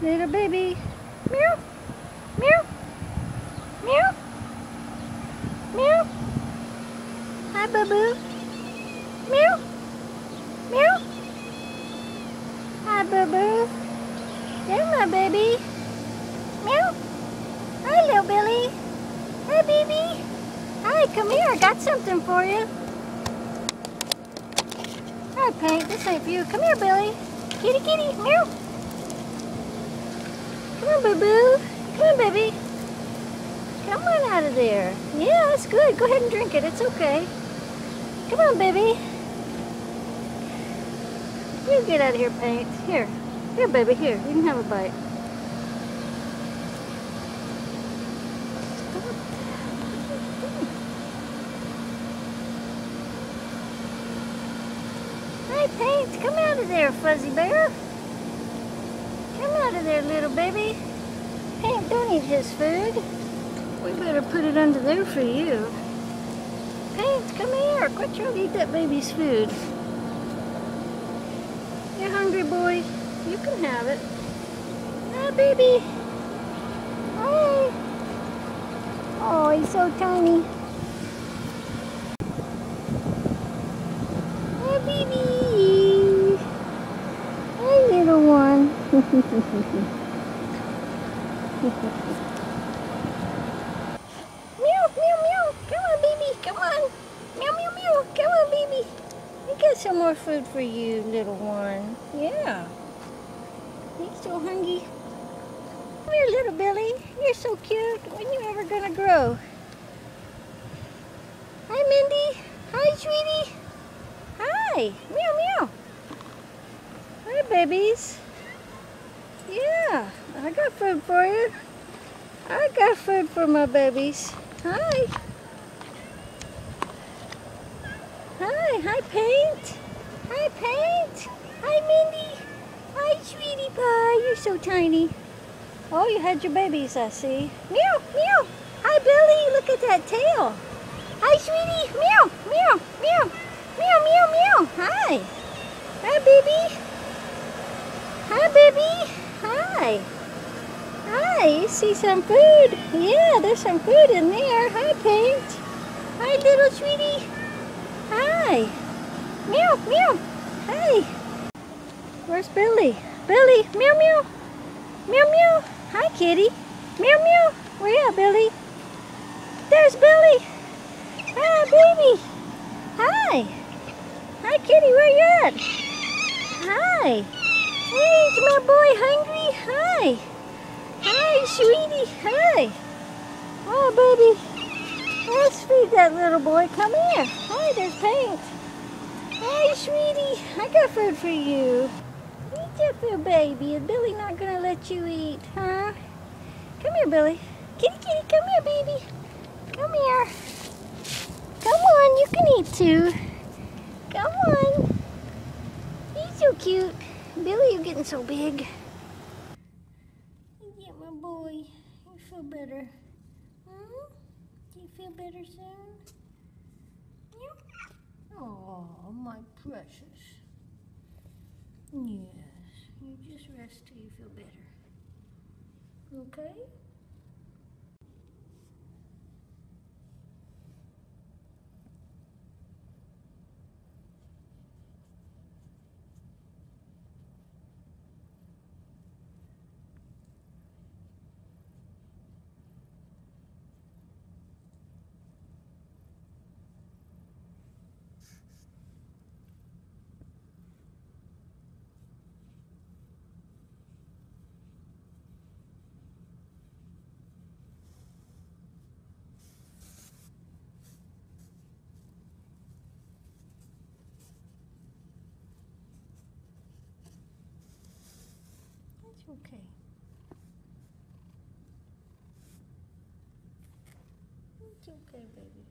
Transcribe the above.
Little baby. Meow. Meow. Meow. Meow. Hi, boo-boo. Meow. Meow. Hi, boo-boo. There's my baby. Meow. Hi, little Billy. Hi, baby. Hi, come here. I got something for you. Hi, Paint. This ain't for you. Come here, Billy. Kitty, kitty. Meow. Come on, boo-boo. Come on, baby. Come on out of there. Yeah, that's good. Go ahead and drink it. It's okay. Come on, baby. You get out of here, Paint. Here. Here, baby. Here. You can have a bite. Hi, Paint. Come out of there, Fuzzy Bear. Come out of there, little baby. Paint, don't eat his food. We better put it under there for you. Paint, come here. Quit trying to eat that baby's food. You're hungry, boy? You can have it. Hi, baby. Hi. Oh, he's so tiny. Hi, baby. Hi, little one. Meow, meow, meow. Come on, baby. Come on. Meow, meow, meow. Come on, baby. We got some more food for you, little one. Yeah. He's so hungry. Come here, little Billy. You're so cute. When you ever gonna grow? Hi, Mindy. Hi, sweetie. Hi. Meow, meow. Hi, babies. Yeah, I got food for you. I got food for my babies. Hi. Hi, hi, Paint. Hi, Paint. Hi, Mindy. Hi, sweetie pie. You're so tiny. Oh, you had your babies, I see. Meow, meow. Hi, Billy. Look at that tail. Hi, sweetie. Meow, meow, meow. Meow, meow, meow. Hi. Hi, baby. Hi, baby. Hi. Hi, you see some food? Yeah, there's some food in there. Hi, Paint. Hi, little sweetie. Hi. Meow, meow. Hi. Where's Billy? Billy, meow, meow. Meow, meow. Hi, kitty. Meow, meow. Where you at, Billy? There's Billy. Hi, baby. Hi. Hi, kitty. Where you at? Hi. Hey, is my boy hungry? Hi. Hi, sweetie. Hi. Oh, baby. Let's feed that little boy. Come here. Hi, there's Paint. Hi, sweetie. I got food for you. Eat your food, baby. Is Billy not going to let you eat, huh? Come here, Billy. Kitty, kitty, come here, baby. Come here. Come on, you can eat too. Come on. He's so cute. Billy, you're getting so big. Yeah, my boy. You feel better. Hmm? Do you feel better soon? Yeah. Oh, my precious. Yes. You just rest till you feel better. Okay? It's okay. It's okay, baby.